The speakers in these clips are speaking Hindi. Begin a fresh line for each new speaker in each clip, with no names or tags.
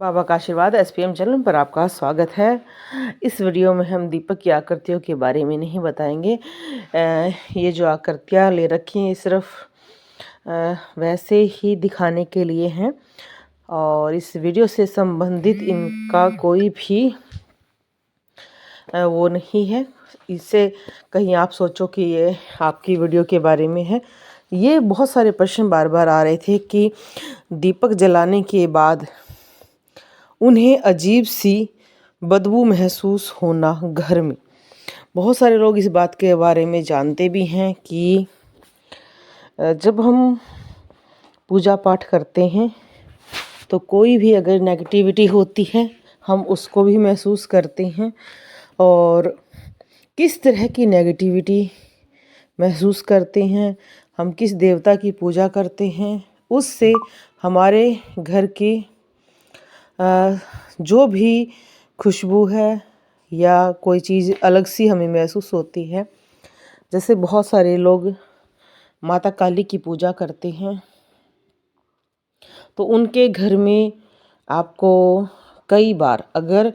बाबा का आशीर्वाद एसपीएम चैनल पर आपका स्वागत है। इस वीडियो में हम दीपक की आकृतियों के बारे में नहीं बताएंगे। ये जो आकृतियाँ ले रखी हैं सिर्फ वैसे ही दिखाने के लिए हैं और इस वीडियो से संबंधित इनका कोई भी वो नहीं है। इससे कहीं आप सोचो कि ये आपकी वीडियो के बारे में है। ये बहुत सारे प्रश्न बार बार आ रहे थे कि दीपक जलाने के बाद उन्हें अजीब सी बदबू महसूस होना घर में। बहुत सारे लोग इस बात के बारे में जानते भी हैं कि जब हम पूजा पाठ करते हैं तो कोई भी अगर नेगेटिविटी होती है हम उसको भी महसूस करते हैं। और किस तरह की नेगेटिविटी महसूस करते हैं, हम किस देवता की पूजा करते हैं, उससे हमारे घर की जो भी खुशबू है या कोई चीज़ अलग सी हमें महसूस होती है। जैसे बहुत सारे लोग माता काली की पूजा करते हैं तो उनके घर में आपको कई बार अगर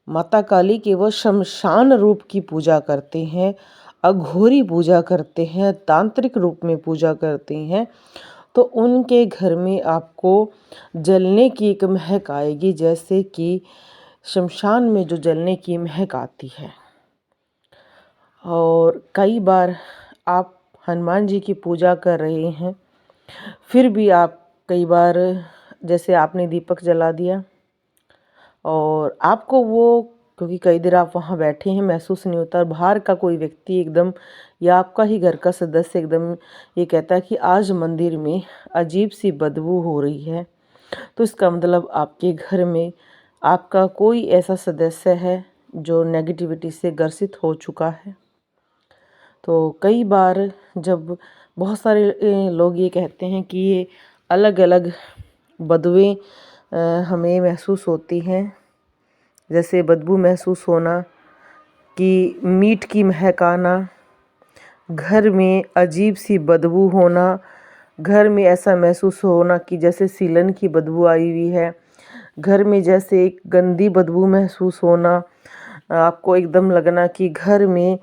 माता काली के वो शमशान रूप की पूजा करते हैं, अघोरी पूजा करते हैं, तांत्रिक रूप में पूजा करते हैं तो उनके घर में आपको जलने की एक महक आएगी, जैसे कि शमशान में जो जलने की महक आती है। और कई बार आप हनुमान जी की पूजा कर रहे हैं फिर भी आप कई बार जैसे आपने दीपक जला दिया और आपको वो, क्योंकि कई देर आप वहाँ बैठे हैं, महसूस नहीं होता। बाहर का कोई व्यक्ति एकदम या आपका ही घर का सदस्य एकदम ये कहता है कि आज मंदिर में अजीब सी बदबू हो रही है, तो इसका मतलब आपके घर में आपका कोई ऐसा सदस्य है जो नेगेटिविटी से ग्रसित हो चुका है। तो कई बार जब बहुत सारे लोग ये कहते हैं कि ये अलग अलग बदबूएं हमें महसूस होती हैं, जैसे बदबू महसूस होना कि मीट की महक आना, घर में अजीब सी बदबू होना, घर में ऐसा महसूस होना कि जैसे सीलन की बदबू आई हुई है, घर में जैसे एक गंदी बदबू महसूस होना, आपको एकदम लगना कि घर में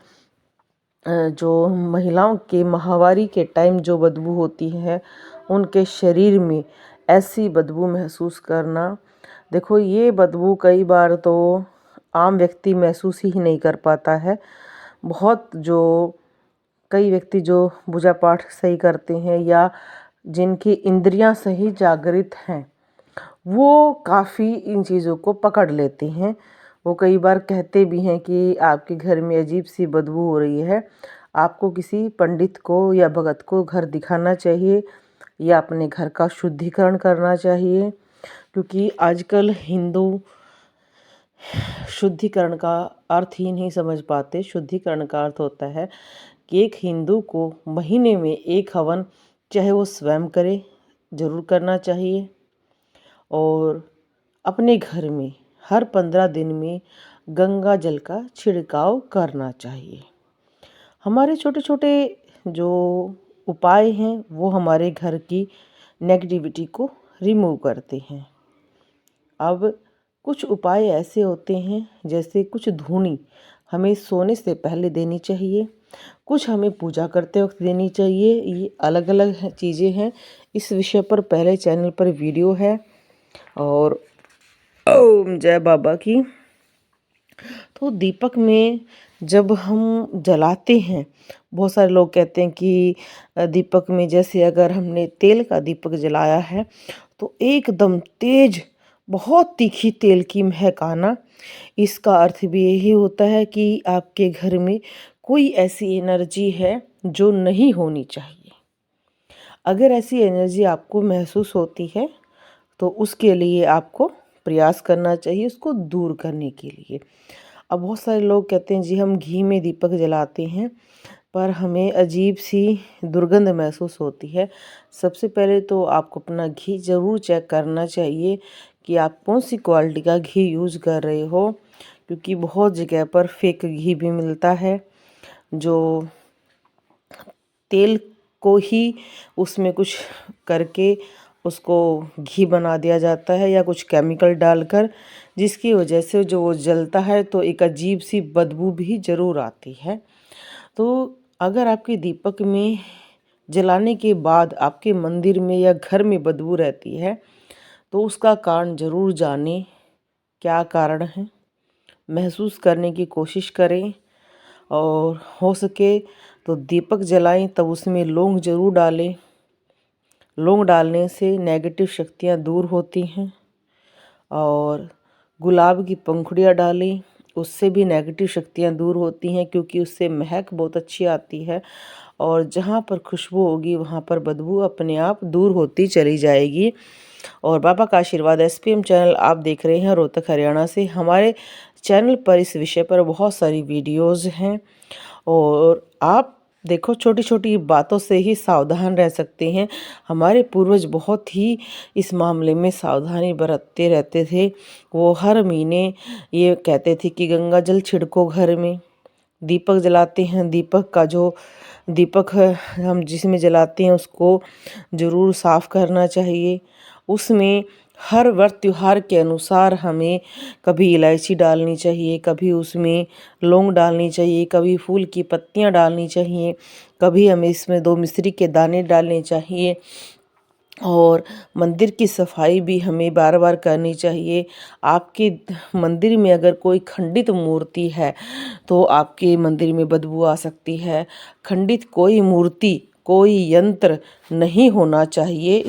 जो महिलाओं के माहवारी के टाइम जो बदबू होती है उनके शरीर में ऐसी बदबू महसूस करना। देखो ये बदबू कई बार तो आम व्यक्ति महसूस ही नहीं कर पाता है। बहुत जो कई व्यक्ति जो पूजा पाठ सही करते हैं या जिनकी इंद्रियां सही जागृत हैं वो काफ़ी इन चीज़ों को पकड़ लेते हैं। वो कई बार कहते भी हैं कि आपके घर में अजीब सी बदबू हो रही है, आपको किसी पंडित को या भगत को घर दिखाना चाहिए या अपने घर का शुद्धिकरण करना चाहिए। क्योंकि आजकल हिंदू शुद्धिकरण का अर्थ ही नहीं समझ पाते। शुद्धिकरण का अर्थ होता है कि एक हिंदू को महीने में एक हवन चाहे वो स्वयं करे जरूर करना चाहिए और अपने घर में हर 15 दिन में गंगा जल का छिड़काव करना चाहिए। हमारे छोटे छोटे जो उपाय हैं वो हमारे घर की नेगेटिविटी को रिमूव करते हैं। अब कुछ उपाय ऐसे होते हैं जैसे कुछ धूनी हमें सोने से पहले देनी चाहिए, कुछ हमें पूजा करते वक्त देनी चाहिए। ये अलग अलग चीज़ें हैं। इस विषय पर पहले चैनल पर वीडियो है। और ओम जय बाबा की। तो दीपक में जब हम जलाते हैं, बहुत सारे लोग कहते हैं कि दीपक में जैसे अगर हमने तेल का दीपक जलाया है तो एकदम तेज बहुत तीखी तेल की महक आना, इसका अर्थ भी यही होता है कि आपके घर में कोई ऐसी एनर्जी है जो नहीं होनी चाहिए। अगर ऐसी एनर्जी आपको महसूस होती है तो उसके लिए आपको प्रयास करना चाहिए उसको दूर करने के लिए। अब बहुत सारे लोग कहते हैं जी हम घी में दीपक जलाते हैं पर हमें अजीब सी दुर्गंध महसूस होती है। सबसे पहले तो आपको अपना घी ज़रूर चेक करना चाहिए कि आप कौन सी क्वालिटी का घी यूज़ कर रहे हो, क्योंकि बहुत जगह पर फेक घी भी मिलता है जो तेल को ही उसमें कुछ करके उसको घी बना दिया जाता है या कुछ केमिकल डालकर, जिसकी वजह से जो वो जलता है तो एक अजीब सी बदबू भी ज़रूर आती है। तो अगर आपके दीपक में जलाने के बाद आपके मंदिर में या घर में बदबू रहती है तो उसका कारण ज़रूर जानें, क्या कारण है, महसूस करने की कोशिश करें और हो सके तो दीपक जलाएं तब उसमें लौंग ज़रूर डालें। लौंग डालने से नेगेटिव शक्तियाँ दूर होती हैं। और गुलाब की पंखुड़ियाँ डालें, उससे भी नेगेटिव शक्तियाँ दूर होती हैं, क्योंकि उससे महक बहुत अच्छी आती है और जहाँ पर खुशबू होगी वहाँ पर बदबू अपने आप दूर होती चली जाएगी। और बाबा का आशीर्वाद SPM चैनल आप देख रहे हैं रोहतक हरियाणा से। हमारे चैनल पर इस विषय पर बहुत सारी वीडियोज़ हैं और आप देखो, छोटी छोटी बातों से ही सावधान रह सकते हैं। हमारे पूर्वज बहुत ही इस मामले में सावधानी बरतते रहते थे। वो हर महीने ये कहते थे कि गंगा जल छिड़को घर में, दीपक जलाते हैं, दीपक का जो दीपक है हम जिसमें जलाते हैं उसको ज़रूर साफ़ करना चाहिए। उसमें हर व्रत त्योहार के अनुसार हमें कभी इलायची डालनी चाहिए, कभी उसमें लौंग डालनी चाहिए, कभी फूल की पत्तियां डालनी चाहिए, कभी हमें इसमें 2 मिश्री के दाने डालने चाहिए। और मंदिर की सफाई भी हमें बार बार करनी चाहिए। आपके मंदिर में अगर कोई खंडित मूर्ति है तो आपके मंदिर में बदबू आ सकती है। खंडित कोई मूर्ति, कोई यंत्र नहीं होना चाहिए।